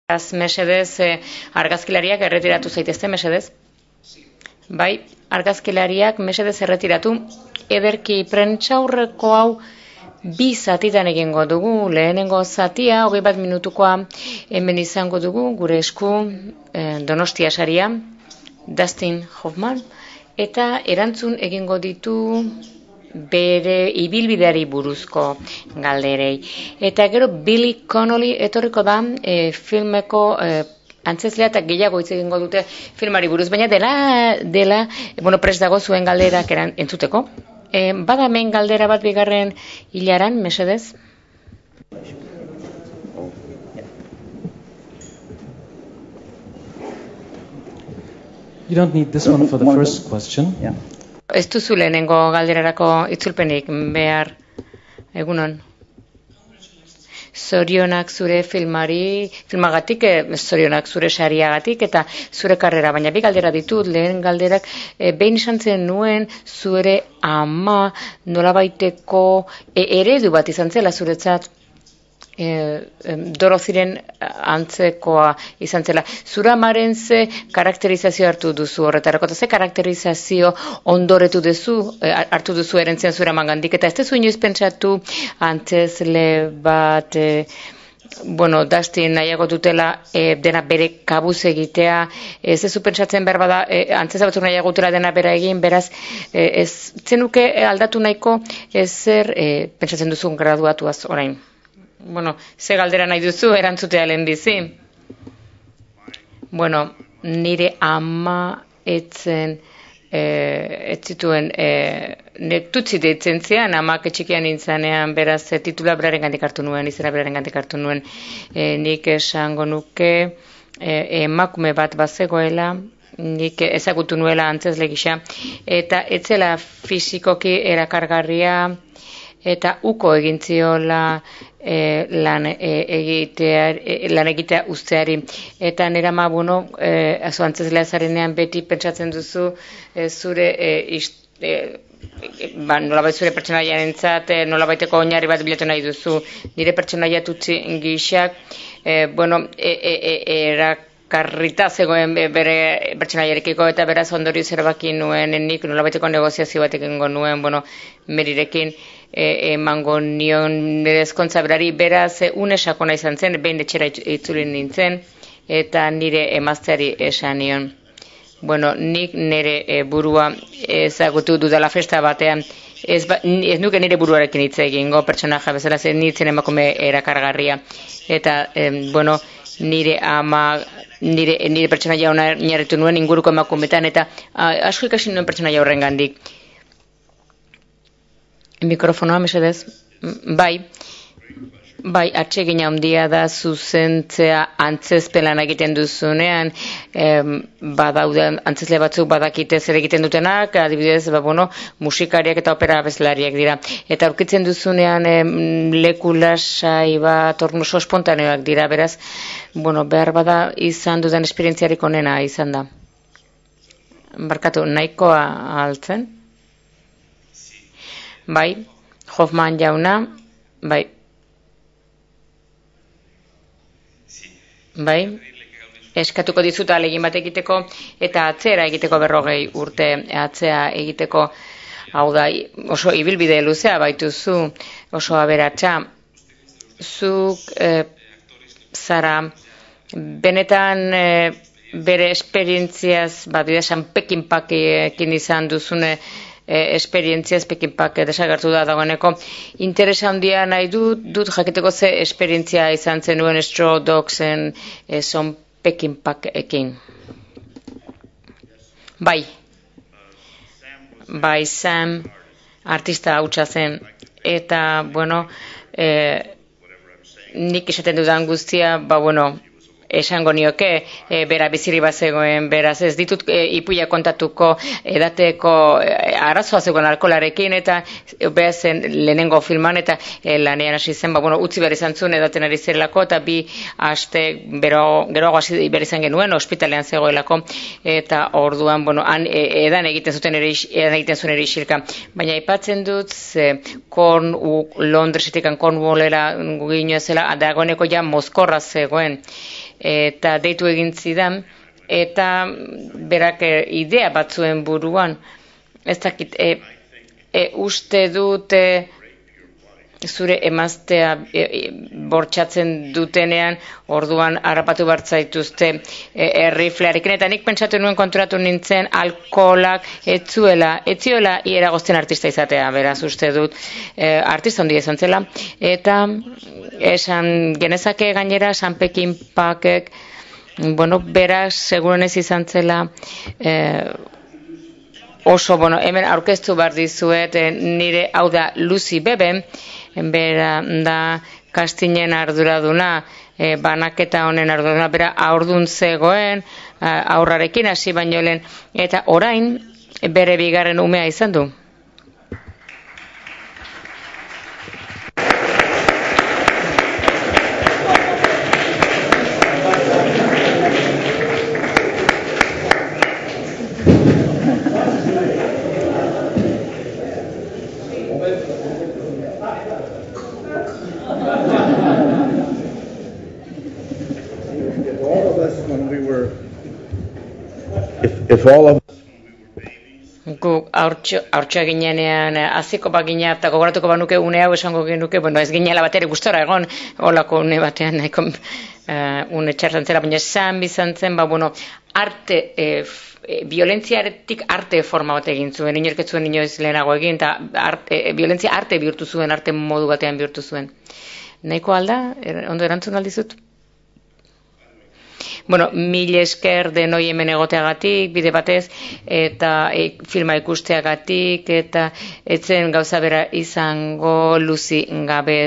Mesedez, argazkilariak erretiratu zaitezte, mesedez? Bai, argazkilariak mesedez erretiratu. Ederki prentsaurreko hau bi zatitan egingo dugu. Lehenengo zatia, 21 minutukoa, hemen izango dugu, gure esku Donostia saria, Dustin Hoffman, eta erantzun egingo ditu bere ibilbideari buruzko galderei. Eta gero Billy Connolly etorriko da filmeko antzezlea eta gehiago hitz egingo dute filmari buruz, baina dela prest dago zuen galderak entzuteko. Bada hemen galdera bat bigarren hilaran, mesedez? You don't need this one for the first question. Yeah. Ez duzu lehenengo galderarako itzulpenik behar, egunon. Zorionak zure filmagatik, zorionak zure sariagatik eta zure karrera, baina bi galdera ditut, lehen galderak, behin izan zen nuen zure ama nolabaiteko eredu bat izan zela zuretzat, Doroziren antzekoa izan zela. Zura amaren ze karakterizazio hartu duzu horretarako, eta ze karakterizazio ondoretu duzu, hartu duzu erentzen zura amangandik, eta ez duzu inoiz pentsatu antzezle bat, Dustin nahiago dutela dena bere kabuz egitea, ez duzu pentsatzen behar bada, antzeza batzuk nahiago dutela dena bera egin, beraz, ez zenuke aldatu nahiko ezer pentsatzen duzun graduatuaz orain. Ze galdera nahi duzu erantzutea lehenbizi? Nire ama etzen, ez zituen, netutzi deitzen zian, amak etxikian nintzanean, beraz titula beraren gandik hartu nuen, izena beraren gandik hartu nuen, nik esango nuke emakume bat bazegoela, nik ezagutu nuela antzezle gisa, eta etzela fisikoki erakargarria, eta uko egin ziola lan egitea usteari. Eta nera ma, antzezlea zarenean beti pentsatzen duzu zure nolabait zure pertsonaiaren zat, nolabaiteko oinarri bat bilatu nahi duzu. Nire pertsonaia tutsi gixak, erakarrita zegoen bere pertsonaiarekiko, eta beraz ondorio zerbaki nuen, nik nolabaiteko negoziazio bat egingo nuen, Merirekin, emango nion nire ezkontza berari, beraz unesakona izan zen, behin etxera itzuli nintzen, eta nire emazteari esan nion. Nik nire burua ezagutu dudala festa batean, ez nuke nire buruarekin hitz egingo, pertsonaia bezala zen nintzen emakume erakargarria, eta nire ama, nire pertsonaia ona oinarritu nuen inguruko emakumetan, eta asko ikasi nuen pertsonaia horren gandik. Mikrofonoa, mesedez? Bai, atsegina handia da zuzentzea antzezpelan egiten duzunean, badaude antzezle batzuk badakite zer egiten dutenak, adibidez, musikariak eta opera bezlariak dira. Eta aurkitzen duzunean leku lasai bat oso espontaneoak dira, beraz, behar bada izan dudan esperientziarik onena izan da. Barkatu, nahikoa altzen? Bai, Hoffman jauna, bai. Eskatuko dizuta ahalegin bat egiteko eta atzera egiteko 40 urte atzea egiteko, hau da, oso ibilbide luzea baituzu, oso aberatsa. Zuk zara benetan bere esperientziaz, esan Pekinpakekin izan duzune esperientziaz, Pekinpak desagertu da dagoeneko. Interesa handia nahi dut jakiteko ze esperientzia izan zenuen Straw Dogsen son Pekinpakekin. Bai, Sam artista hautsa zen, eta, nik esaten dudan guztia, esango nioke, bera biziri bazegoen, beraz ez ditut ipuia kontatuko edateko arazoa zegoen alkolarekin, eta behazen lehenengo filman, eta lanean hasi zen, utzi behar izan zuen edaten ari zerelako, eta 2 aste geroago hasi behar izan genuen, ospitalean zegoelako, eta orduan, han edan egiten zuen ere isilka. Baina aipatzen dut, Londresetikan Cornwallera guginoa zela, dagoeneko ja mozkorra zegoen, eta deitu egin zidan, eta berak idea batzuen buruan, ez dakit, uste dut zure emaztea bortxatzen dutenean, orduan harrapatu bartzaituzte erriflearekin, eta nik pentsatu nuen, konturatu nintzen, alkoholak etziola hieragozten artista izatea, beraz uste dut artista handia izan zela, eta esan genezake gainera San Peckinpahek, beraz segurenez izan zela oso, hemen aurkeztu behar dizuet, nire hau da Lucy Bebe, bera da kastinen arduraduna, banaketa honen arduraduna, bera aurdun zegoen, aurrarekin hasi baino lehen, eta orain bere bigarren umea izan du. If all of us Guk haurtxoa ginenean aziko bagina eta gogoratuko banuke une hau esango genuke, ez ginela bat ere gustora egon, holako une batean nahiko une txartan zela, baina esan bizan zen, arte, violentziaretik arte forma bat egin zuen, inork ez zuen inoiz lehenago egin, eta violentzia arte bihurtu zuen, arte modu batean bihurtu zuen. Nahiko alda? Ondo erantzun aldizut? Mil esker denoi hemen egoteagatik, bide batez, eta filma ikusteagatik, eta etzen gauza bera izango Lucy gabe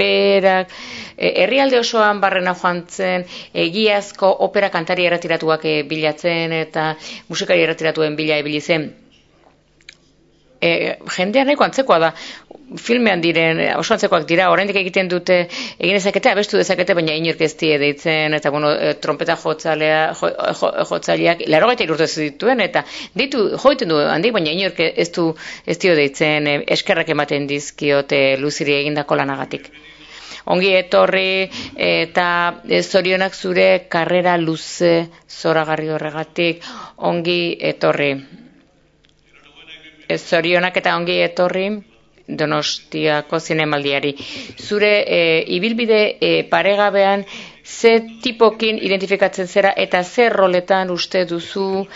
berak, herrialde osoan barrena joan zen, egiazko opera kantari erretiratuak bilatzen, eta musikari erretiratuen bila ibili zen. Jendean nahiko antzekoa da, filmean diren, oso antzekoak dira, oraindik egiten dute, egin ezakete, abestu dezakete, baina inork ez die deitzen, eta trompeta jotzaileak, 80 urte zituen, eta joiten du handik, baina inork ez dio deitzen, eskerrak ematen dizkiote Lucyri egindako lanagatik. Ongi etorri, eta zorionak zure karrera luze zoragarri horregatik, ongi etorri. Zorionak eta ongi etorri Donostiako zinemaldiari. Zure ibilbide paregabean ze tipokin identifikatzen zera eta zer roletan uste duzu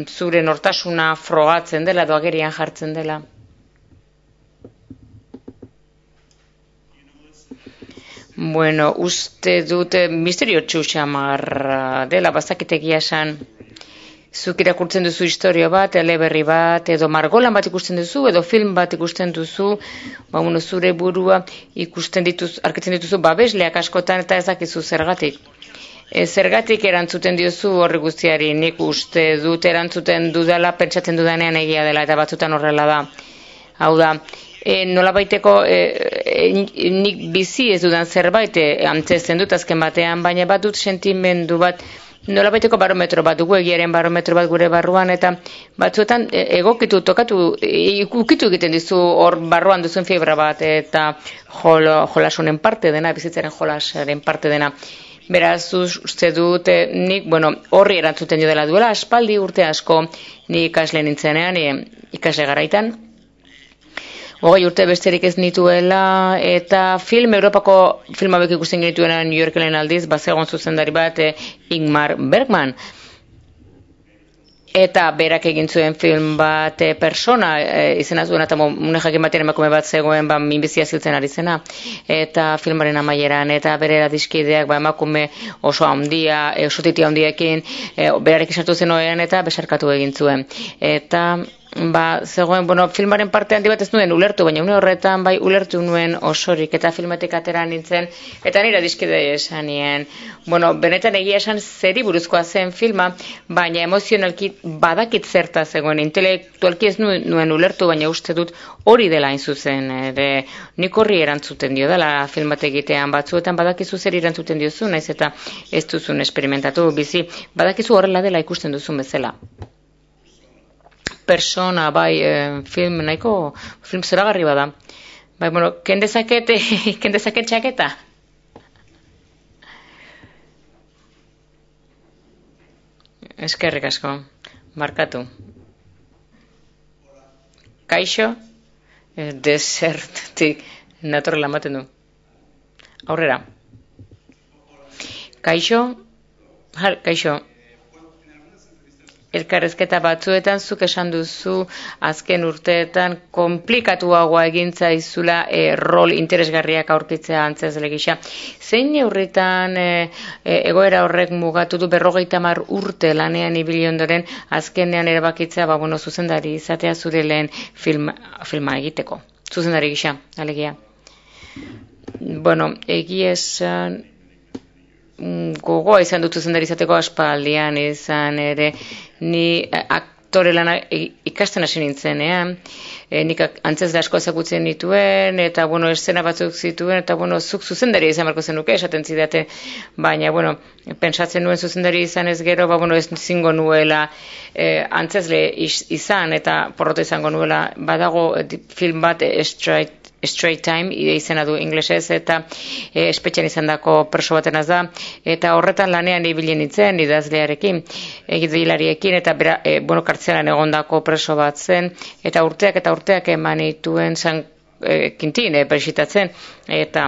zure nortasuna frogatzen dela edo agerian jartzen dela? Uste dute misterio txuxamarra dela, bazakitegia esan. Zuk irakurtzen duzu historio bat, eleberri bat, edo margolan bat ikusten duzu, edo film bat ikusten duzu, zure burua arkitzen dituzu babesleak askotan eta ez dakizu zergatik. Zergatik erantzuten diozu horri guztiari, nik uste dut erantzuten dudala, pentsatzen dudanean egia dela, eta batzutan horrela da. Hau da, nolabaiteko nik bizi ez dudan zerbait antzesten dut azken batean, baina bat dut sentimendu bat, nolabaiteko barometro bat dugu, egiaren barometro bat gure barruan, eta batzuetan egokitu, tokatu, ukitu egiten dizu hor barruan duzuen fibra bat, eta jolasunen parte dena, bizitzaren jolasaren parte dena. Beraz, uste dut, nik, horri erantzuten dio dela duela, aspaldi urte asko, nik ikasle nintzenean, ikasle garaitan, 20 urte besterik ez nituela, eta Europako film hauek ikusten genituena New Yorkelen aldiz, bazegon zuzendari bat Ingmar Bergman. Eta berak egin zuen film bat persona izena zuen, eta une jakin batean emakume bat zegoen minbizia ziltzen ari zena. Eta filmaren amaieran, eta bere adiskideak emakume oso handia, oso titi handiekin, berarekin sartu zen oean eta besarkatu egin zuen. Eta zegoen, filmaren parte handi bat ez nuen ulertu, baina une horretan bai ulertu nuen osorik, eta filmetik atera nintzen, eta nire adiskide esan nien. Benetan egia esan zeri buruzkoa zen filma, baina emozionalki badakit zerta zegoen, intelektualki ez nuen ulertu, baina uste dut hori dela hain zuzen, nik horri erantzuten dio dela film bat egitean, batzuetan badakizu zer erantzuten diozu, naiz eta ez duzun esperimentatu, bizi, badakizu horrela dela ikusten duzun bezala. Persona, film nahiko, film zoragarri bada. Ken dezaket txaketa? Eskerrik asko, markatu. Kaixo, desertik naturela ematen du. Aurrera. Kaixo, kaixo. Elkarrezketa batzuetan zuk esan duzu azken urteetan komplikatuagoa egin zaizula rol interesgarriak aurkitzea antzezle gisa. Zein neurritan egoera horrek mugatu du 50 urte lanean ibili ondoren azkenean erabakitzea zuzendari izatea zure lehen filma egiteko. Zuzendari gisa, alegia. Egia esan gogoa izan dut zuzendari izateko aspaldian izan ere ni aktore lana ikasten hasi nintzenean, nik antzezle asko ezagutzen nituen, eta eszena batzuk zituen, eta zuk zuzendari izan barko zenuke, esaten zidate, baina, pentsatzen nuen zuzendari izan ez gero, ez zingo nuela antzezle izan, eta porrota izango nuela, badago film bat Straight Time, izena du inglesez, eta espetxean izan dako perso batenaz da, eta horretan lanean ibili nintzen, idazlearekin, gidoilariekin, eta kartzelan egondako preso bat zen, eta urteak eman nituen San Quintin presitatzen, eta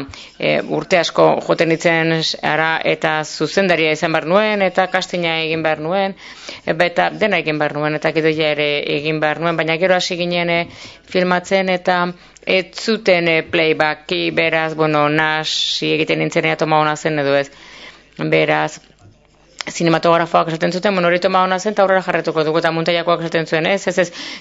urte asko joten nintzen ara, eta zuzendaria izan behar nuen, eta kastina egin behar nuen, eta dena egin behar nuen, eta gidoia ere egin behar nuen, baina gero hasi ginen filmatzen, eta ez zuten playbacki, beraz, nasi egiten nintzen ea toma hona zen edo ez, beraz, zinematografoak esaten zuten, hori toma hona zen, eta aurrera jarretuko dugu, eta muntaiakoak esaten zuen, ez,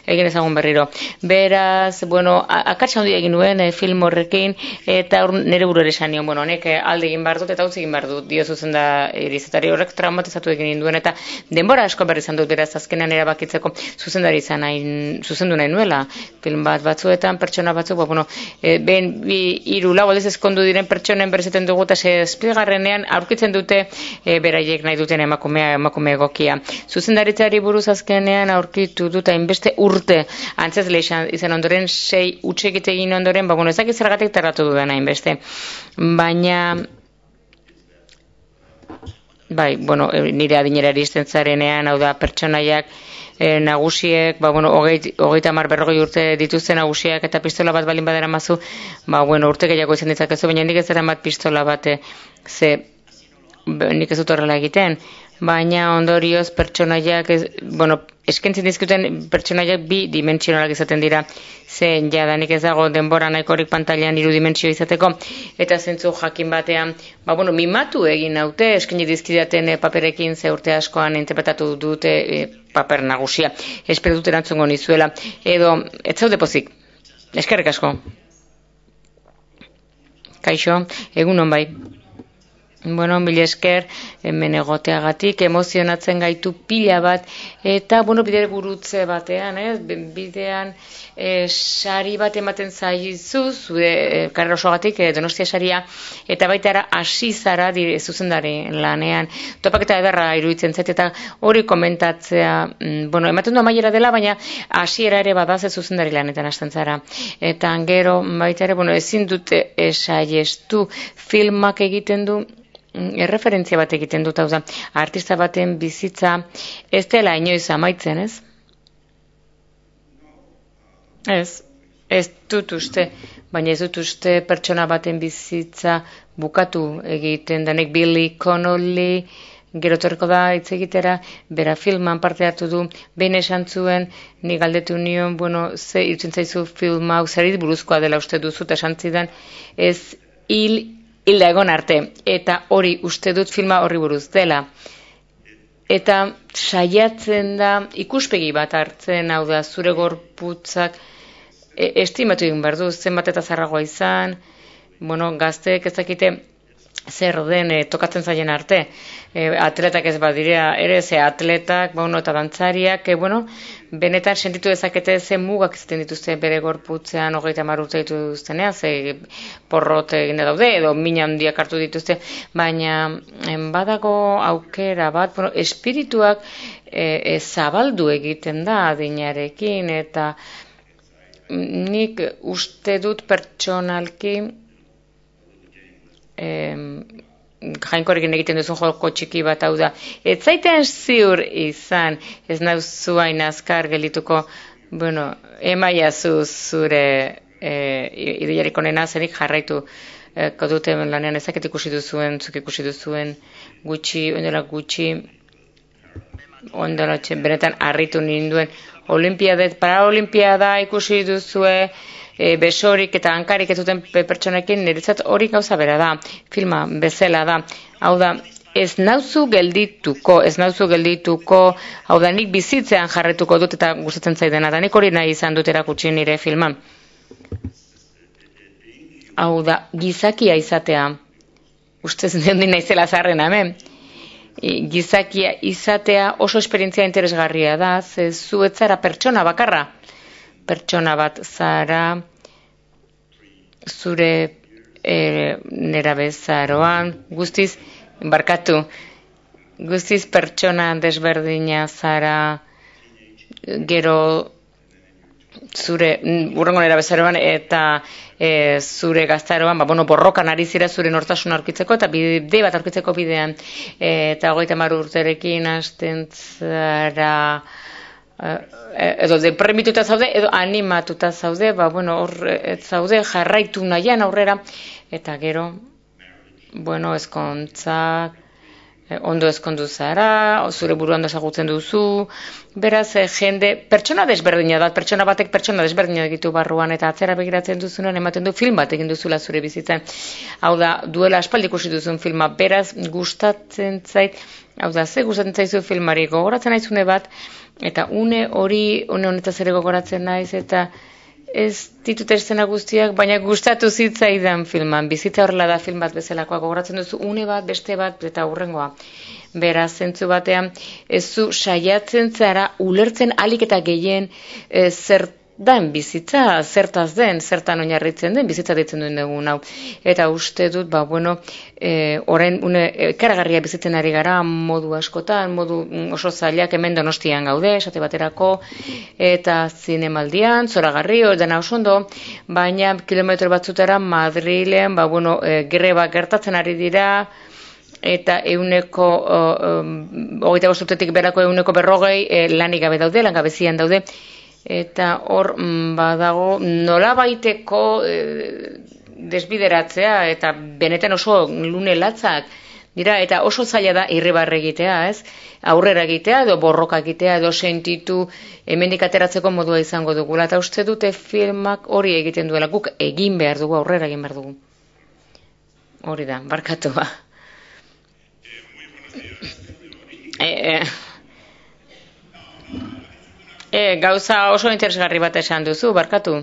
egin ezagun berriro. Beraz, akatsa handia egin nuen film horrekin, eta nire buru ere esan nion, honek alde egin behar dut, eta utzi egin behar dut, dio zuzen da irizatari horrek traumatizatu egin ninduen, eta denbora asko berri izan dut, beraz, azkenean erabakitzeko zuzendari izan zuzendu nahi nuela, film batzuetan, pertsona batzuk, ben hiru lau aldiz ezkondu diren pertsonen berrizeten dugu, eta espligarrenean aurkitzen dute beraiek nahi duten emakume egokia. Zuzendaritzari buruz azkenean aurkitu dut hainbeste urte antzezle izan ondoren 6 utxegite egin ondoren, ezak izergatik tarratu dudan hainbeste. Baina nire adinera iristen zarenean, hau da, pertsonaiak nagusiek, 30-40 urte dituzten nagusiak eta pistola bat balin badera mazu, urte gehiago izan ditzakezu, baina nik ez dara bat pistola bat, nik ez dut horrela egiten, baina ondorioz pertsonaiak, eskentzen dizkuten pertsonaiak bidimentsionalak izaten dira, zen jadanik ez dago denbora nahikorik pantailan 3 dimentsio izateko, eta zentzu jakin batean, mimatu egin naute, eskeni dizkidaten paperekin ze urte askoan interpretatu dute paper nagusia. Espero dut erantzungo nizuela, edo, ez zaude pozik. Eskerrik asko. Kaixo, egunon bai. Mila esker, hemen egoteagatik, emozionatzen gaitu pila bat, eta, bide gurutze batean, bidean sari bat ematen zaizu, zure karrera osoagatik, Donostia saria, eta baita era hasi zara zuzendari lanean. Topaketa ederra iruditzen zait, eta hori komentatzea, ematen du amaiera dela, baina hasiera ere badaz zuzendari lanetan hasten zara. Eta gero, baita ere, ezin dute saiestu filmak egiten du, erreferentzia bat egiten dut, hau da, artista baten bizitza ez dela inoiz amaitzen, ez? Ez dut uste, baina ez dut uste pertsona baten bizitza bukatu egiten denek. Billy Connolly gero torreko da hitz egitera, bera filman parte hartu du, behin esan zuen, ni galdetu nion, ze irutzen zaizu film hau, zerit buruzkoa dela uste duzu, eta esan zidan, ez hilda egon arte, eta hori uste dut filma horri buruz dela. Eta saiatzen da ikuspegi bat hartzen, hau da, zure gorputzak estimatu egin behar du, zenbat eta zarragoa izan, gazteek ez dakite zer den tokatzen zaien arte. Atletak ez badirea, ere ze atletak, eta dantzariak, benetan sentitu dezakete ze mugak izaten dituzte bere gorputzean 30 urte dituztenean, ze porrot egin daude, edo min handiak hartu dituzte, baina badago aukera bat, espirituak zabaldu egiten da adinarekin, eta nik uste dut pertsonalki jainkorekin egiten duzun joko txiki bat, hau da, ez zaiten ziur izan, ez nauzu hain azkar gelituko, bueno, emaiazu zure ideiarik onena zenik jarraitu dute lanean ezaket ikusi duzuen, zuk ikusi duzuen gutxi, benetan harritu ninduen paraolimpiada ikusi duzue, besorik eta hankarik ez duten pertsonekin, niretzat hori gauza bera da, filma bezala da, hau da, ez nauzu geldituko, hau da, nik bizitzean jarretuko dut eta gustatzen zaidana da, nik hori nahi izan dut erakutsi nire filman. Hau da, gizakia izatea, ustez nendi naizela zarren hemen, gizakia izatea oso esperientzia interesgarria da, ze zu ez zara pertsona bakarra, pertsona bat zara, zure nerabezaroan, guztiz pertsona desberdina zara, gero zure urrengo nerabezaroan eta zure gaztaroan, borrokan ari zira zure nortasun aurkitzeko eta bide bat aurkitzeko bidean, eta 30 urterekin hasten zara, edo depremituta zaude, edo animatuta zaude, hor zaude jarraitu nahian aurrera, eta gero, ezkontzak, ondo ezkondu zara, zure buruan ezagutzen duzu, beraz, pertsona desberdina da, pertsona batek pertsona desberdina ditu barruan, eta atzera begiratzen duzunen ematen du film bat egin duzula zure bizitzen. Hau da, duela aspaldi ikusi duzun filma, beraz, gustatzen zait, hau da, ze gustatzen zaizu filmari, gogoratzen naizune bat, eta une honetaz ere gogoratzen naiz, eta ez ditut eszena guztiak, baina gustatu zitzaidan filman. Bizitza horrela da film bat bezalakoa, gogoratzen duzu une bat, beste bat, eta hurrengoa. Beraz, zentzu batean, ez zu saiatzen zara ulertzen alik eta gehien zertan bizitza, zertaz den, zertan oinarritzen den, bizitza ditzen duen dugun hau. Eta uste dut, orain ikaragarria bizitzen ari gara, modu askotan, modu oso zailak hemen Donostian gaude, esate baterako, eta zinemaldian, zoragarri, dena oso ondo, baina kilometro batzutara Madrilen, greba gertatzen ari dira, eta 25 urtetik berako 40% lanik gabe daude, langabezian daude, eta hor badago nolabaiteko desbideratzea, eta benetan oso lune latzak dira, eta oso zaila da irribarre egitea, ez? Aurrera egitea, edo borroka egitea, edo sentitu hemendik ateratzeko modua izango dugula, eta uste dute filmak hori egiten duela, guk egin behar dugu, aurrera egin behar dugu. Hori da, barkatu ba. Gauza oso interesgarri bat esan duzu, barkatu.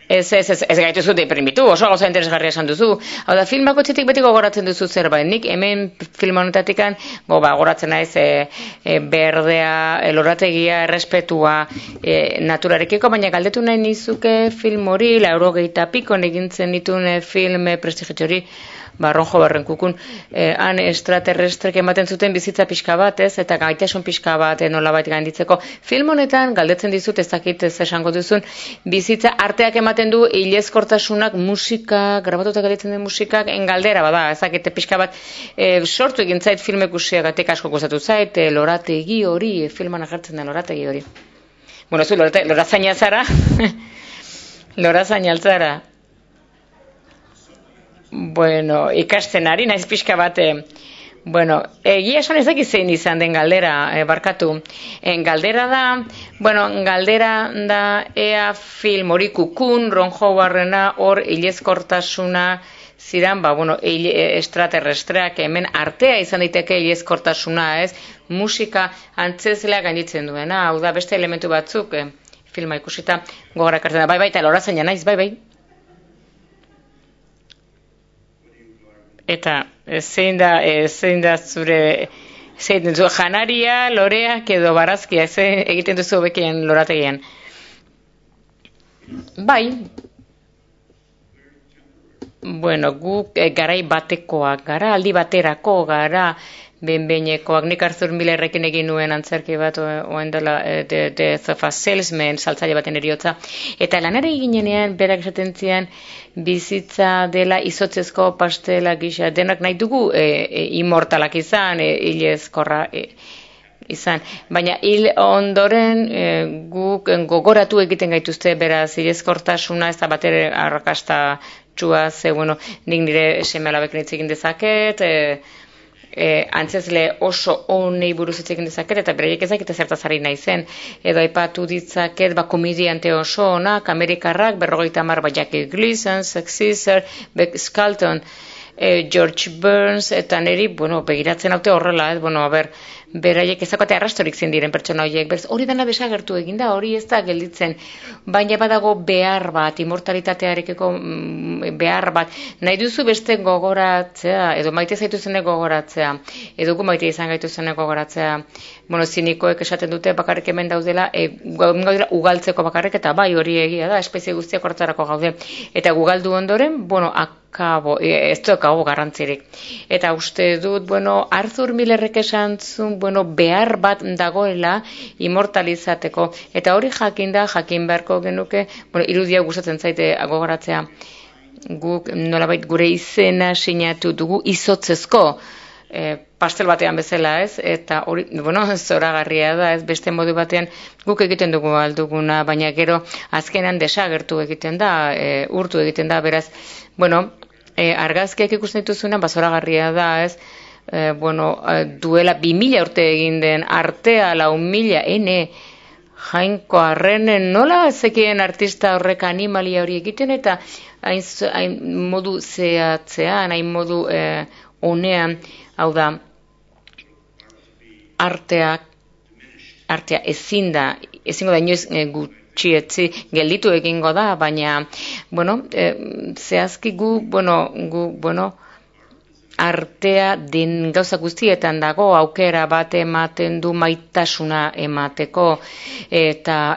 Ez gaituzu deprimitu, oso gauza interesgarria esan duzu. Hau da, filmako txetik beti gogoratzen duzu zerbait. Nik hemen film honetatik gogoratzen naiz berdea, lorategia, errespetua naturarekiko, baina galdetu nahi nizuke film hori, 80 pikon egintzen ditun film prestigitxori, Ronjo Barrenkukun, han extraterrestrek ematen zuten bizitza pixka bat, ez, eta gaitasun pixka bat nolabait gainditzeko. Film honetan, galdetzen dizut, ez dakit ez esango duzun, bizitza arteak ematen du hilezkortasunak, musika, grabatuta galditzen den musikak, galdera bada, ez dakit pixka bat, sortu egin zait filmek usiagatik asko gustatu zait, lorategi hori, filman agertzen den lorategi hori. Bueno, zu lorazaina zara, lorazaina altzara. Bueno, ikasten ari, naiz pixka bat, egia esan ez dakit zein izan den galdera, barkatu. Galdera da, ea film hori Kukun, Ron Howardena, hor hilezkortasuna ziren, extraterrestreak hemen artea izan daiteke hilezkortasuna, ez? Musika antzezela gainditzen duena, hau da, beste elementu batzuk, filma ikusita gogora ekartzen da, bai, eta lorazaina naiz, bai. Eta zein da zure janaria, loreak edo barazkia, egiten duzu hobekien lorategian. Bai, Bueno, guk garai batekoak gara, aldi baterako gara, behin-behinekoak. Nik Arthur Millerrekin egin nuen antzerki bat, oen dela The Death of a Salesman, saltzaile baten eriotza. Eta lanare eginenean, berak esaten zian, bizitza dela izotzezko pastela gisa. Denak nahi dugu immortalak izan, hilezkorra izan. Baina hil ondoren guk gogoratu egiten gaituzte, beraz, hilezkortasuna ez da batere arrakasta txua, ze, bueno, nik nire seme-alabek hitz egin dezaket, antzezle oso honei buruz hitz egin dezaket, eta beraiek ez dakite zertaz ari naizen, edo aipatu ditzaket, komediante oso onak, Amerikarrak, 50, Jackie Gleason, Sex Caesar, Beck Sculton, George Burns, eta niri, begiratzen haute horrela, beraiek ezakate arrastorik zen diren pertsona horiek, hori dana desagertu eginda, hori ez da gelditzen, baina badago behar bat, immortalitatearekeko behar bat, nahi duzu beste gogoratzea, edo maite zaituzene gogoratzea, edo gu maite izan gaituzene gogoratzea, zinikoek esaten dute bakarrik hemen daudela, ugaltzeko bakarrik, eta bai hori egia da, espezie guztiak hortzarako gaude, eta ugaldu ondoren, ez dukago garrantzirik. Eta uste dut, Arthur Millerrek esan zuen, behar bat dagoela immortalizateko. Eta hori jakin beharko genuke, irudia gustatzen zaite gogoratzea. Guk nolabait gure izena sinatu dugu izotzezko pastel batean bezala, ez? Eta hori, zoragarria da, ez? Beste modu batean guk egiten dugu alduguna, baina gero azkenan desagertu egiten da, urtu egiten da, beraz, argazkiak ikusten dituzunan, zoragarria da, ez? Duela 2000 urte egin den artea 4.000 ene Jainko Arrenen nola zekien artista horrek animalia hori egiten, eta hain modu zehatzean, hain modu honean, hau da, artea ezingo da inoiz gutxietzi gelditu egingo da, baina, zehazki gu, artea den gauza guztietan dago, aukera bat ematen du maitasuna emateko, eta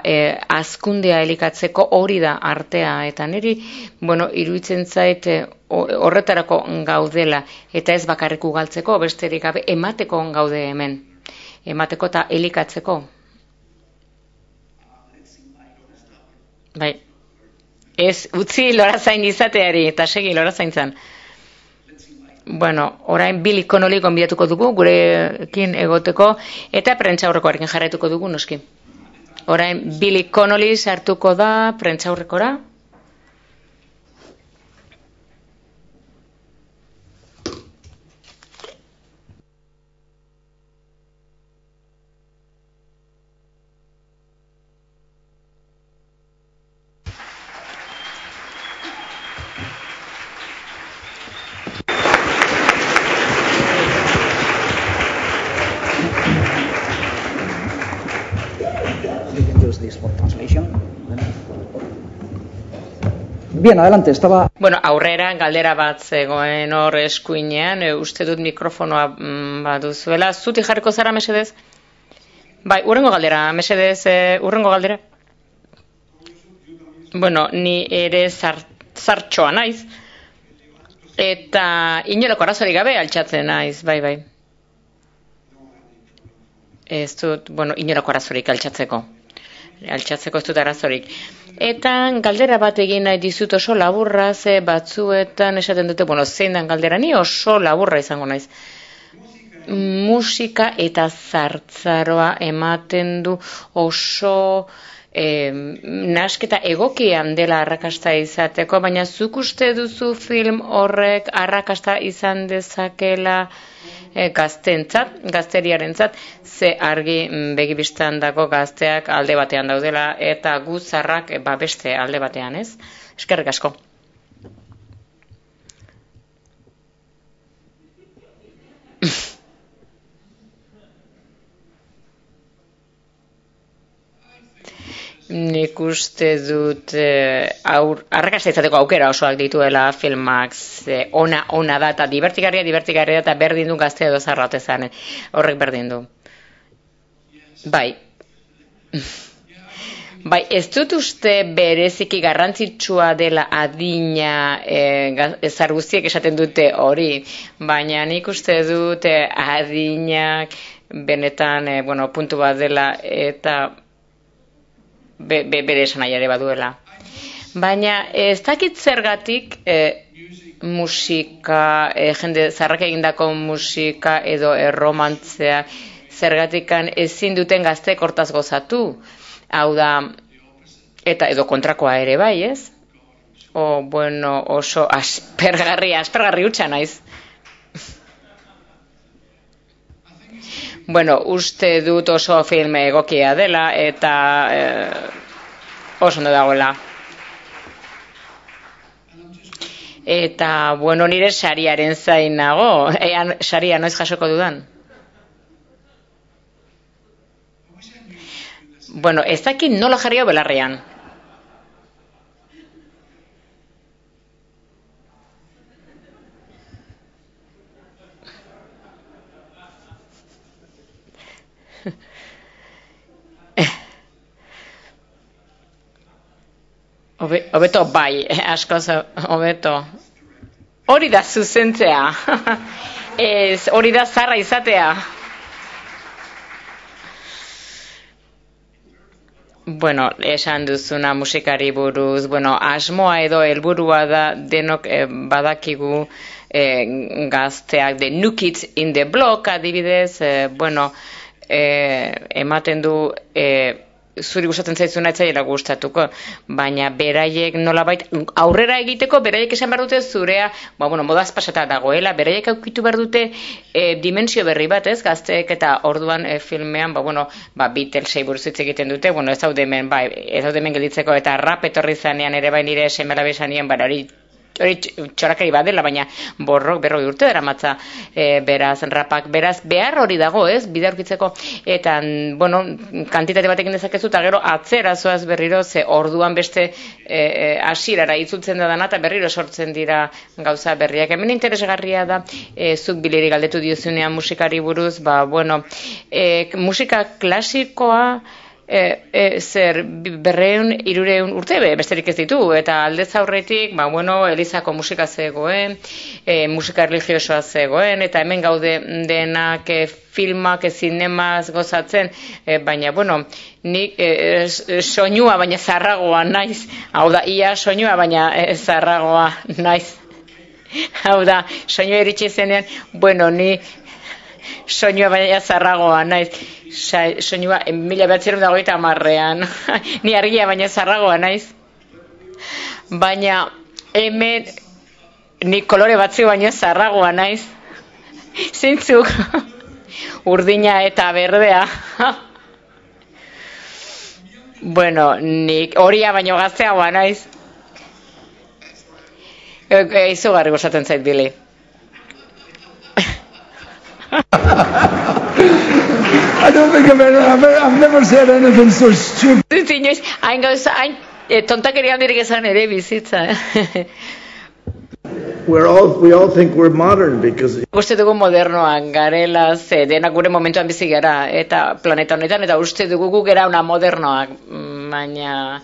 hazkundea elikatzeko hori da artea, eta niri, iruditzen zait horretarako gaudela, eta ez bakarrik ugaltzeko, besterik gabe emateko gaude hemen, emateko eta elikatzeko. Bai, ez utzi lorazain izateari, eta segi lorazaintzan. Orain Billy Connolly gonbidatuko dugu, gurekin egoteko, eta prentsaurrekoarekin jarraituko dugu, noski. Orain Billy Connolly sartuko da prentsaurrekora. Bien, adelante, estaba... Aurrera galdera bat zegoen hor eskuinean, uste dut mikrofonoa baduzuela. Zuti jarriko zara, mesedez? Bai, urrengo galdera, mesedez, urrengo galdera. Ni ere zartxoa naiz, eta inolako arazorik gabe altxatzen naiz, bai. Ez dut, inolako arazorik altxatzeko ez dut arazorik. Eta galdera bat egin nahi dizut oso laburra, ze batzuetan esaten dute, zein dan galdera, ni oso laburra izango naiz. Musika eta zartzaroa ematen du oso nasketa egokian dela arrakasta izateko, baina zuk uste duzu film horrek arrakasta izan dezakela gazteriarentzat, ze argi begibistan dago gazteak alde batean daudela, eta guzarrak beste alde batean, ez? Eskerrik asko. Nik uste dut arrakasta izateko aukera osoak dituela filmak, ona da eta divertigarria da eta berdin du gaztea edo zarra otezan, horrek berdin du. Bai. Bai, ez dut uste bereziki garrantzitsua dela adina, ezar guztiek esaten dute hori, baina nik uste dut adinak benetan, puntu bat dela eta bere esan ere baduela. Baina ez dakit zergatik musika, jende zarrak egindako musika edo erromantzea, zergatikan ezin duten gazteek hortaz gozatu. Hau da, eta edo kontrakoa ere bai, ez? Oso aspergarri hutsa naiz. Uste dut oso film egokia dela eta oso ondo dagoela. Eta, nire sariaren zain nago. Saria noiz jasoko dudan? Ez dakit nola jarri hau belarrean. Hobeto bai, askoz hobeto. Hori da zuzentzea. Ez, hori da zarra izatea. Esan duzuna musikari buruz, asmoa edo helburua da denok badakigu gazteak, the new kids in the block adibidez, ematen du zuri gustatzen zaizuna etzaila gustatuko, baina beraiek nolabait aurrera egiteko, beraiek esan behar dute zurea, modaz pasata dagoela, beraiek aukitu behar dute dimensio berri bat, ez, gazteek eta orduan filmean, Beatlesei buruz hitz egiten dute, ez daude hemen gelditzeko, eta rap etorri zanean ere bai nire semelabe esanien, hori txorakari badela, baina borrok 40 urte daramatza beraz rapak, beraz behar hori dago, ez, bide aurkitzeko, eta, kantitate batekin dezakezu, eta gero atzera zoaz berriro, ze orduan beste hasierara itzultzen da dana, eta berriro sortzen dira gauza berriak. Hemen interesgarria da, zuk bileri galdetu diozunean musikari buruz, musika klasikoa, zer 200-300 urte besterik ez ditu, eta aldez aurretik, Elizako musika zegoen, musika religiosoa zegoen, eta hemen gaude denak filmak, zinemaz gozatzen, baina, nik soinua baina zarragoa naiz, hau da, ia soinua baina zarragoa naiz, hau da, soinua iritsi zenean, ni soinua baina zarragoa naiz, soinua 1980ean, ni argia baina zarragoa naiz, baina hemen ni kolore batzu baina zarragoa naiz, zintzuk, urdina eta berdea, nik horia baino gazteagoa naiz, izugarri gustatzen zait Billy. I don't think I've never said anything so stupid. Hain tontakeria handirik esan ere bizitza. We all think we're modern because uste dugu modernoak garela, ze denak gure momentuan bizi gara eta planeta honetan, eta uste dugu gu gera una modernoak, baina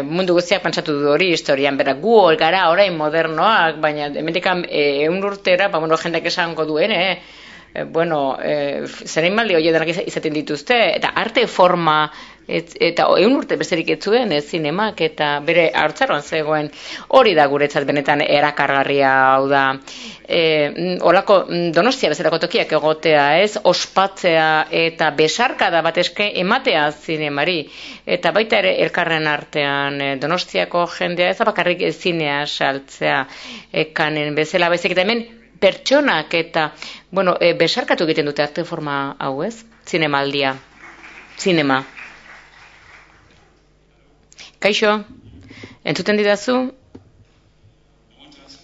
mundu guztiak pentsatu du hori historian, berak gu gara orain modernoak, baina hemendikan 100 urtera, jendeak esango duen, zerein maldi hori denak izaten dituzte, eta arte forma, eta 100 urte besterik ez zuen, zinemak, eta bere haurtzaroan zegoen, hori da guretzat benetan erakargarria, hau da, olako Donostia bezalako tokiak egotea, ez, ospatzea eta besarkada bat eske ematea zinemari, eta baita ere elkarren artean Donostiako jendea ez da bakarrik zinea saltzea kanen bezala, baizik eta hemen pertsonak eta, besarkatu egiten dute arte forma hau, ez? Zinemaldia. Zinema. Kaixo, entzuten didazu?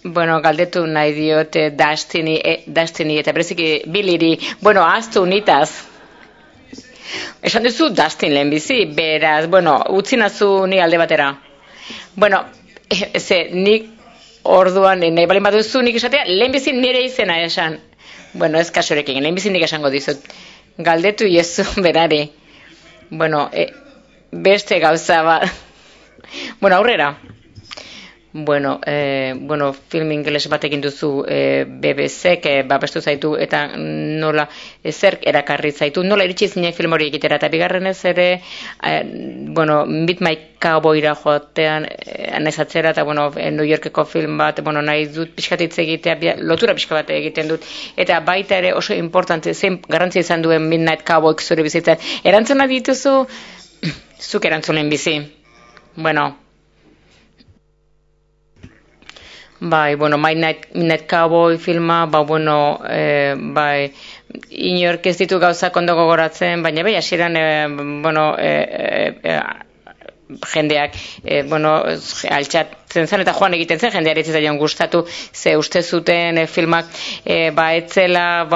Galdetu nahi diote Destiny eta bereziki Billiri, ahaztu nitaz. Esan duzu Dustin lehenbizi, beraz, utzi nazu ni alde batera. Nik orduan, nahi balin baduzu nik esatea, lehenbizi nire izena esan. Ez kasurekin, lehenbizi nik esango dizut. Galdetu iezu berari. beste gauza bat. Bueno, aurrera. Bueno, film ingeles bat egin duzu BBC-k babestu zaitu eta nola zerk erakarri zaitu, nola iritsi zinen film hori egitera, eta bigarrenez ere, Meet My Cowboyra joatean nezatzera, eta New Yorkeko film bat, nahi dut pixkatitze egitea, lotura pixka bat egiten dut, eta baita ere oso importante, zein garrantzi izan duen Midnight Cowboyk zure bizitzen. Erantzuna dituzu, zuk erantzunen bizi. Midnight Cowboy filma, inork ez ditu gauzak ondo gogoratzen, baina hasieran, jendeak, altxatzen zen eta joan egiten zen, jendeari zitzaion gustatu, ze uste zuten filmak, etzela,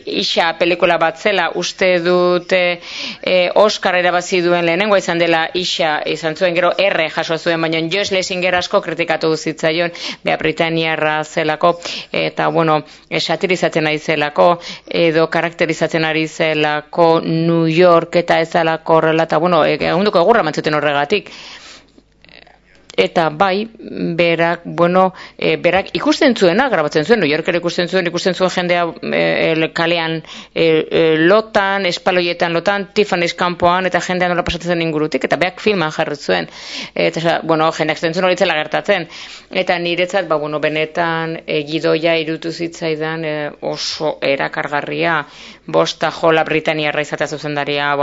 isa pelikula bat zela, uste dut Oscar erabazi duen lehenengoa izan dela isa, izan zuen gero R jaso zuen, baina Josh Schlesinger asko kritikatu zitzaion, Britaniarra zelako, eta satirizatzen ari zelako, edo karakterizatzen ari zelako New York eta ez zelako horrela, eta egunduko egurra mantzuten horregatik. Eta berak ikusten zuena, grabatzen zuen, New Yorker ikusten zuen jendea kalean lotan, espaloietan lotan, Tiffany's kanpoan, eta jendea nola pasatzen zen ingurutik, eta berak filman jarri zuen. Eta, jendeak zaten zuen horitzela gertatzen. Eta niretzat, benetan gidoia irutu zitzaidan oso erakargarria, bosta jola Britaniarra izatea zuzendaria,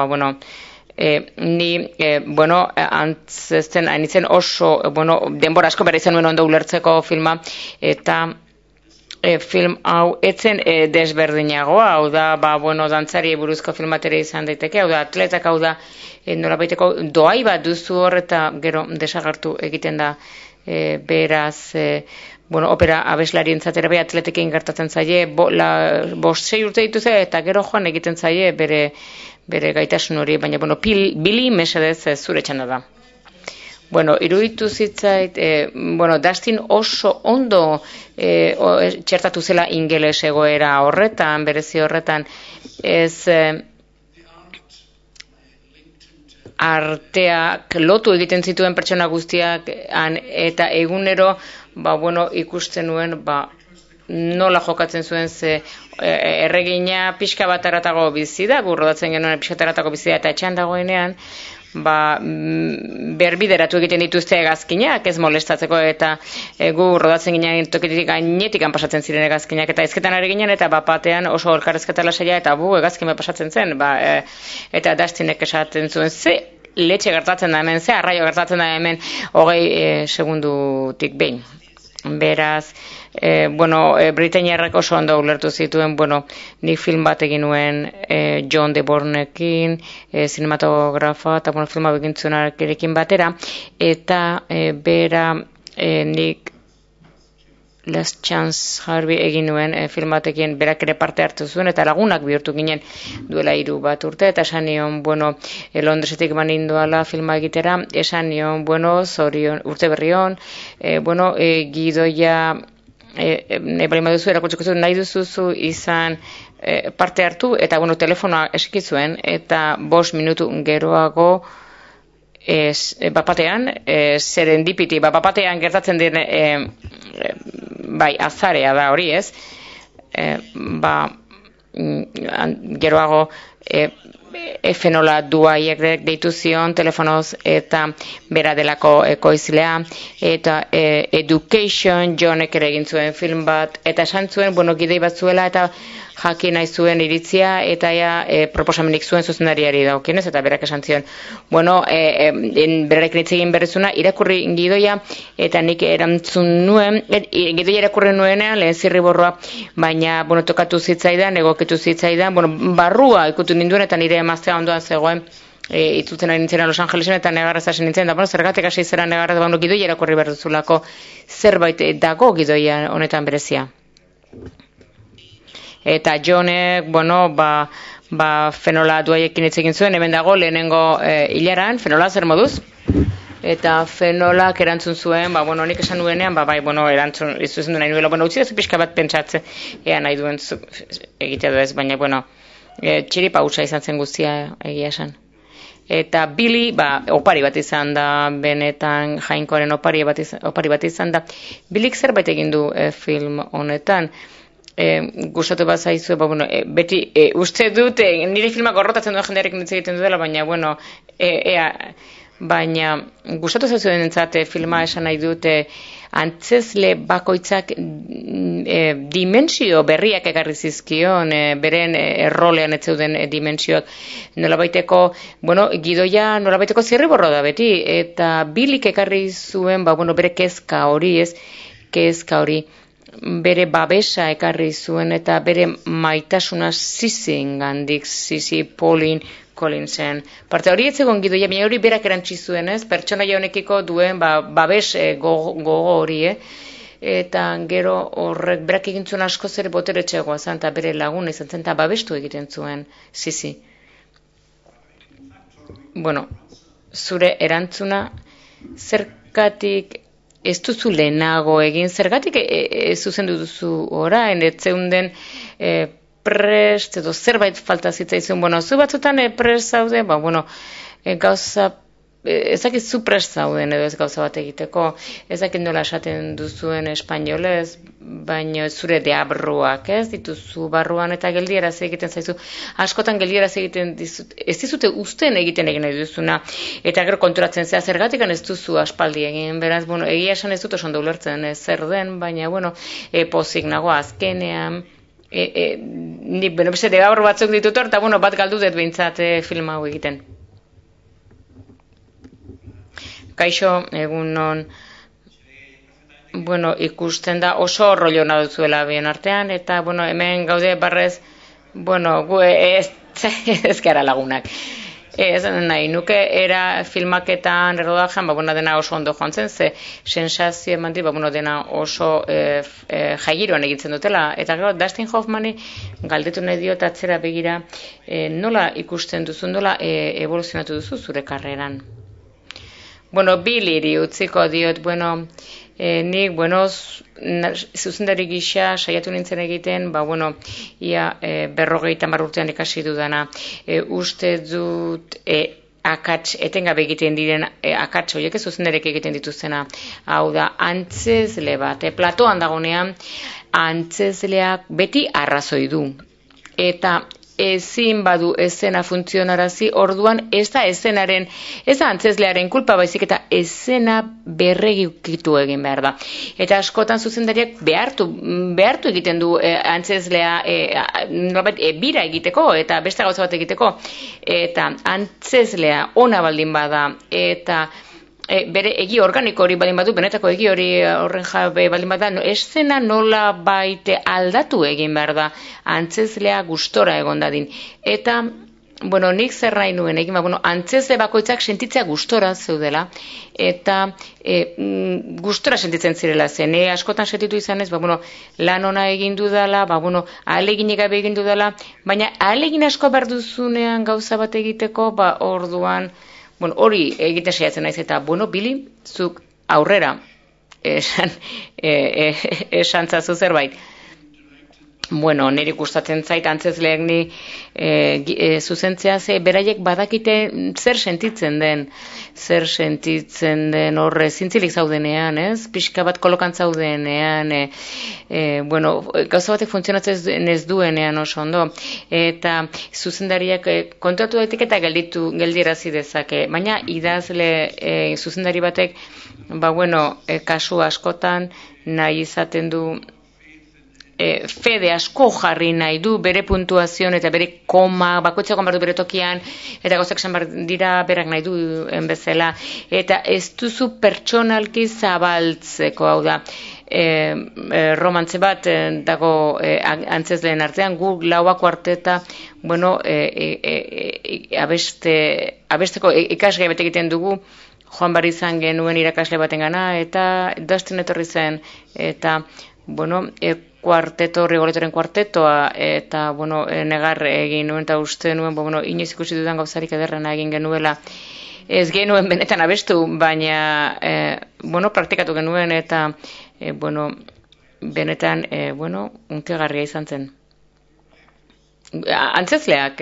ni, antzesten, hainitzen oso, denbora asko bera izan nuen ondo ulertzeko filma, eta film hau etzen desberdinagoa, hau da, dantzari buruzko filmatere izan daiteke, hau da, atletak hau da, nolabaiteko doai bat duzu hor, eta gero desagartu egiten da, beraz, opera abeslarientzat ere bai atletekin gertatzen zaie, 5-6 urte dituze, eta gero joan egiten zaie bere gaitasun hori, baina, Billy mesedez zure txanda da. Iruditu zitzait, Dustin oso ondo txertatu zela ingeles egoera horretan, berezi horretan, ez arteak lotu egiten zituen pertsona guztiak, eta egunero, ikusten nuen, nola jokatzen zuen ze erregina pixka bat aratago bizi da, gu rodatzen genuen pixka bat aratago bizi da, eta etxean dagoenean, berbideratu egiten dituzte hegazkinak, ez molestatzeko, eta gu rodatzen ginen tokitik gainetik pasatzen ziren hegazkinak, eta ezketan ari ginen, eta batean oso elkarrezketa lasaia, eta hegazkin pasatzen zen, eta Dustinek esaten zuen, ze letxe gertatzen da hemen, ze arraio gertatzen da hemen, 20 segundutik behin. Beraz, Britaniarrak oso ondo ulertu zituen, nik film bat egin nuen John DeBornekin, zinematografa, eta filma egin zuenarekin batera, eta bera nik Last Chance Harvey egin nuen film batekin berak ere parte hartu zuen, eta lagunak bihurtu ginen duela 3 urte, eta esan nion, Londresetik banindoala filma egitera, esan nion, zorion, urte berrion, gidoia, bali maduzu erakutsiko zuen, nahi duzuzu izan parte hartu, eta telefonoa eskizuen, eta 5 minutu geroago, bapatean, serendipity, bapatean gertatzen den, azarea da hori ez, geroago, efenola duaiek deitu zion telefonoz, eta bera delako ekoizlea, eta Education Johnek ere egin zuen film bat, eta esan zuen, gidei bat zuela, eta jakin nahi zuen iritzia, eta proposamenik zuen zuzendariari daukenez, eta berak esan zion. Berarekin hitz egin berrizuna, irakurri gidoia, eta nik erantzun nuen, gidoia irakurri nuenean, lehen zirriborroa, baina, tokatu zitzaidan, egokitu zitzaidan, barrua ikutu ninduen, eta nire emaztea ondoan zegoen, itzultzen ari nintzen Los Angelesen, eta negarrez hasi nintzen, da, zergatik hasi zera negarrez, gidoia irakurri berrizulako, zerbait dago gidoia honetan berezia. Eta Jonek, fenola duaiekin hitz egin zuen, hemen dago lehenengo hilaran, fenola zer moduz? Eta fenolak erantzun zuen, nik esan nuenean, erantzun izuzen du nahi nuela, utzi dezu pixka bat pentsatze, ea nahi duen egitea du ez, baina, txiripa hutsa izan zen guztia egia esan. Eta Billy, opari bat izan da, benetan Jainkoaren opari bat izan da. Billyk zerbait egin du film honetan. Gustatu bat zaizu, beti uste dut, nire filmak gorrotatzen duen jendearek nintz egiten dutela, baina, baina gustatu zaizu denentzat filma esan nahi dute antzezle bakoitzak dimensio berriak ekarri zizkion, beren errolean ez zeuden dimensioak nolabaiteko, gidoia nolabaiteko zirriborro da beti, eta Billyk ekarri zuen, bere kezka hori, bere babesa ekarri zuen eta bere maitasuna Sissygandik, Sissy Pauline Collinsen. Parte hori etzegon gidoia, baina hori berak erantzi zuen, pertsonaia honekiko duen babes gogo hori, eta gero horrek berak egin zuen askoz ere boteretxeagoa zen, eta bere laguna izan zen, eta babestu egiten zuen Sissy. Zure erantzuna, zergatik ez duzu lehenago egin, zergatik zuzendu duzu orain, ez zeunden prest, edo zerbait falta zitzaizun, zu batzutan prest zaude, gauza, ezakit zu prest zauden edo ez gauza bat egiteko, ezakit nola esaten duzuen espainolez, baina zure deabruak, dituzu barruan eta geldieraz egiten zaizu, askotan geldieraz egiten dizut, ez dizute usten egiten egin nahi duzuna, eta gero konturatzen zea zergatik ez duzu aspaldi egin, beraz, egia esan ez dut oso ondo ulertzen zer den, baina, pozik nago azkenean, nik beste deabru batzuk ditut hor, eta bat galdu dut behintzat film hau egiten. Kaixo, egun non, ikusten da oso rollo duzuela bien artean, eta, hemen gaude barrez, gu ez gara lagunak. Ez nahi, nuke era filmaketan errodajean, dena oso ondo joan zen, ze sensazio eman di, dena oso jaigiroan egitzen dutela. Eta gero, Dustin Hoffmani galdetu nahi diot atzera begira, nola ikusten duzu, nola evoluzionatu duzu zure karreran? Billyri utziko diot, nik, zuzendari gisa saiatu nintzen egiten, ia 50 urtean ikasi dudana, uste dut akats, etengabe egiten diren akats horiek zuzendarek egiten dituzena, hau da, antzezle bat, platoan dagonean, antzezleak beti arrazoi du, eta ezin badu esena funtzionarazi, orduan ez da esenaren, ez da antzezlearen kulpa baizik eta esena berregikitu egin behar da. Eta askotan zuzendariak behartu egiten du antzezlea bira egiteko eta beste gauza bat egiteko. Eta antzezlea ona baldin bada eta bere egi organiko hori baldin badu, benetako egi hori horren jabe baldin bada, eszena nola baite aldatu egin behar da, antzezlea gustora egon dadin. Eta, nik zer nahi nuen egin, antzezle bakoitzak sentitzea gustora zeudela, eta gustora sentitzen zirela zen, askotan sentitu izanez, lan ona egin dudala, ahaleginik gabe egin dudala, baina ahalegin asko behar duzunean gauza bat egiteko, orduan, hori egiten saiatzen naiz eta, Billy, zuk aurrera esan zazu zerbait. Niri gustatzen zait antzezleek ni zuzentzea, ze beraiek badakite zer sentitzen den horre zintzilik zaudenean, pixka bat kolokan zaudenean, gauza batek funtzionatzen ez duenean oso ondo, eta zuzendariak kontratu daitek eta geldierazi dezake, baina idazle zuzendari batek, kasu askotan nahi izaten du fede asko jarri nahi du bere puntuazioan eta bere koma, bakoitzak onbardu bere tokian, eta gauzak esan dira berak nahi duen bezala, eta ez duzu pertsonalki zabaltzeko, hau da, romantze bat dago antzezleen artean, gu lauak kuarteta, abesteko ikasgai bat egiten dugu, joan bar izan genuen irakasle baten gana, eta Dustin etorri zen, eta, kuarteto, Rigoletoren kuartetoa, eta, negar egin nuen, eta uste nuen, inoiz ikusi dudan gauzarik ederrena egin genuela. Ez genuen benetan abestu, baina, praktikatu genuen, eta, benetan, unkegarria izan zen. antzezleak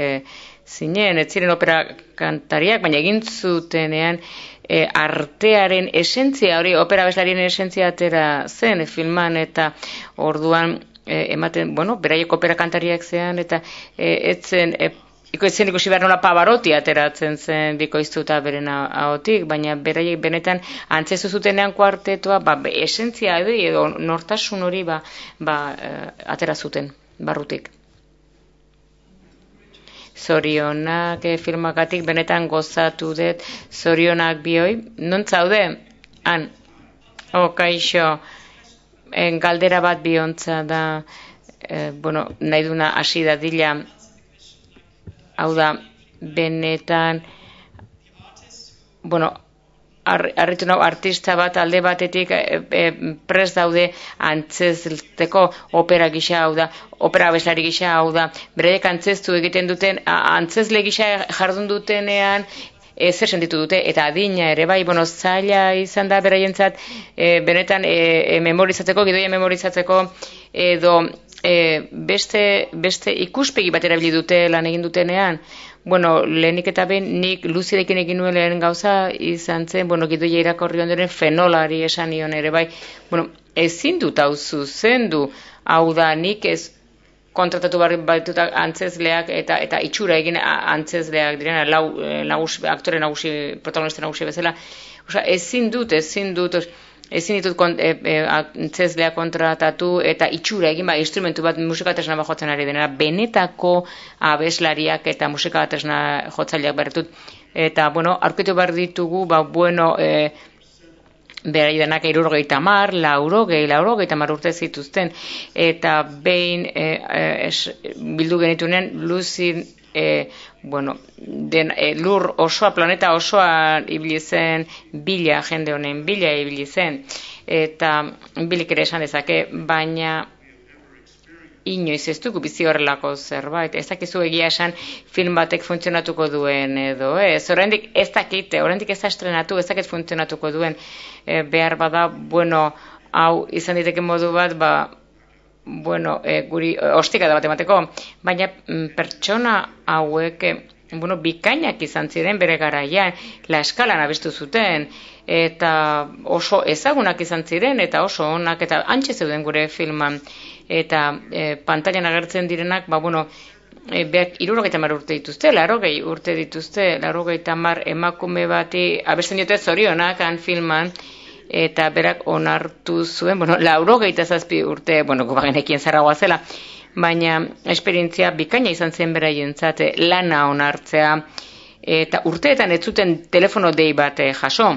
zinen, ez ziren opera kantariak, baina egin zutenean artearen esentzia, hori opera abeslariaren esentzia atera zen filman, eta orduan ematen, beraiek opera kantariak zean, eta etzen ikusi behar nola Pavarotti ateratzen zen bikoiztuta beren ahotik, baina beraiek benetan antzezu zutenean kuartetoa, esentzia edo nortasun hori atera zuten barrutik. Zorionak filmakatik benetan gozatu dut, zorionak bioi. Non zaude? Han, kaixo, galdera bat biontza da, nahi duna hasi dadila, hau da, benetan, harritu nau, artista bat alde batetik prest daude antzezteko opera gisa, hau da, opera abeslari gisa, hau da, beraiek antzeztu egiten duten, antzezle gisa jardun dutenean, zer sentitu dute, eta adina ere, zaila izan da beraientzat, benetan memorizatzeko, gidoia memorizatzeko, edo beste ikuspegi bat erabili dute lan egin dutenean. Lehenik eta behin nik Luzirekin egin nuen lehen gauza izan zen, gidoia irakorri ondoren fenolari esan nion ere ezin dut hau zuzendu, hau da nik ez kontratatu baituta antzezleak eta itxura egin antzezleak direna, aktore nagusi, protagonista nagusi bezala, ezin dut, ezin ditut antzezleak kontratatu eta itxura egin, instrumentu bat musikatresna bat jotzen ari denera, benetako abeslariak eta musikatresna jotzaileak berretut. Eta, aurkitu behar ditugu, berai denak 70, 80 urte zituzten, eta behin bildu genitunen Luzin, lur osoa, planeta osoa ibili zen bila, jende honen bila ibili zen, eta bilik ere esan dezake, baina inoiz ez dugu bizi horrelako zerbait, ez dakizu egia esan film batek funtzionatuko duen edo ez, oraindik ez dakite, oraindik ez da estrenatu, ez dakit funtzionatuko duen, behar bada, hau izan diteke modu bat, guri ostika da bat emateko, baina pertsona hauek, bikainak izan ziren bere garaian, La Eskalan abestu zuten, eta oso ezagunak izan ziren, eta oso onak, eta antxe zeuden gure filman, eta pantailan agertzen direnak, 70 urte dituzte, 80 urte dituzte, 80 emakume bati abesten diote zorionak han filman, eta berak onartu zuen, 87 urte, gubagenekien zarragoa zela, baina esperientzia bikaina izan zen beraientzat lana onartzea, eta urteetan ez zuten telefono dei bat jaso.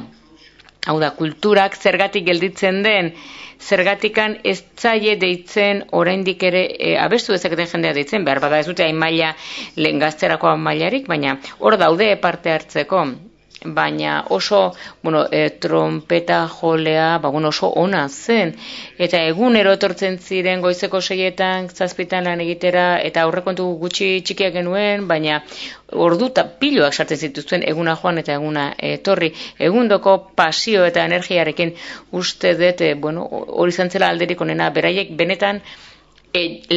Hau da, kulturak zergatik gelditzen den, zergatikan ez zaie deitzen oraindik ere abestu dezaketen jendea deitzen, behar bada ez dute hain maila lehen gazterako mailarik, baina hor daude parte hartzeko. Baina oso, trompeta jolea, oso ona zen, eta egunero etortzen ziren goizeko 6etan, 7etan lan egitera, eta aurrekontu gutxi txikiak genuen, baina orduta piloak sartzen zituzten eguna joan eta eguna etorri, egundoko pasio eta energiarekin uste dut, hori zantzela alderik onena, beraiek benetan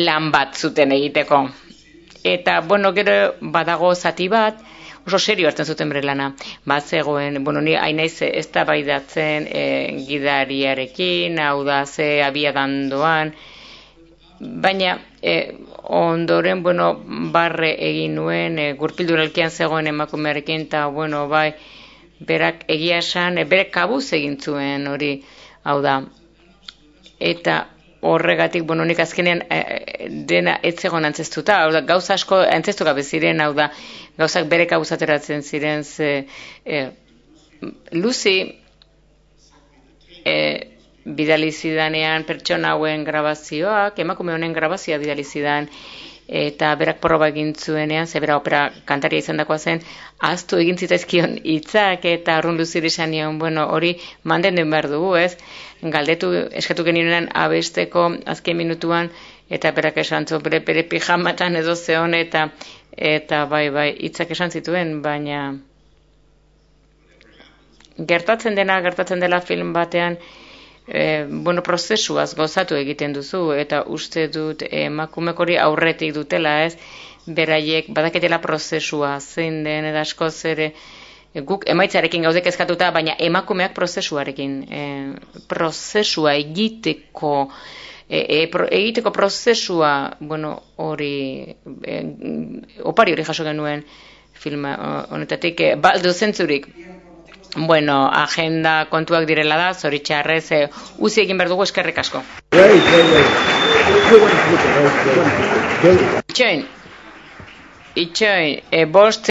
lan bat zuten egiteko. Eta, gero badago zati bat, oso serio hartzen zuten bere lana. Zegoen, ni hainaiz ez da baidatzen gidariarekin, hau da ze abiadan doan, baina ondoren, barre egin nuen, gurpilduralkian zegoen emakumearekin, eta, berak egia esan, bere kabuz egin zuen hori, hau da, eta horregatik, nik azkenean dena ez zegoen antzeztuta, hau da, gauza asko antzestu gabe ziren, hau da, gauzak bere kabuz ateratzen ziren, Luzi bidali zidanean pertsona hauen grabazioak, emakume honen grabazioa bidali zidan, eta berak proba egin zuenean, bera opera kantaria izan dakoa zen, ahaztu egin zitzaizkion hitzak, eta arrun Luziri esan nion, hori manden den behar dugu, ez? Galdetu, eskatu genionean abesteko azken minutuan, eta berak esan zu, bere pijamatan edo zeon, eta bai, hitzak esan zituen, baina gertatzen dela film batean, prozesuaz gozatu egiten duzu, eta uste dut emakumek hori aurretik dutela, ez? beraiek badaketela prozesua zein den eta askoz ere guk emaitzarekin gaudek kezkatuta, baina emakumeak prozesua egiteko prozesua, bueno, hori opari hori jaso genuen filma honetatik, baldu zentzurik. Bueno, agenda kontuak direla da, zoritxarrez, uzi egin behar dugu, eskerrik asko. Itxoin, bost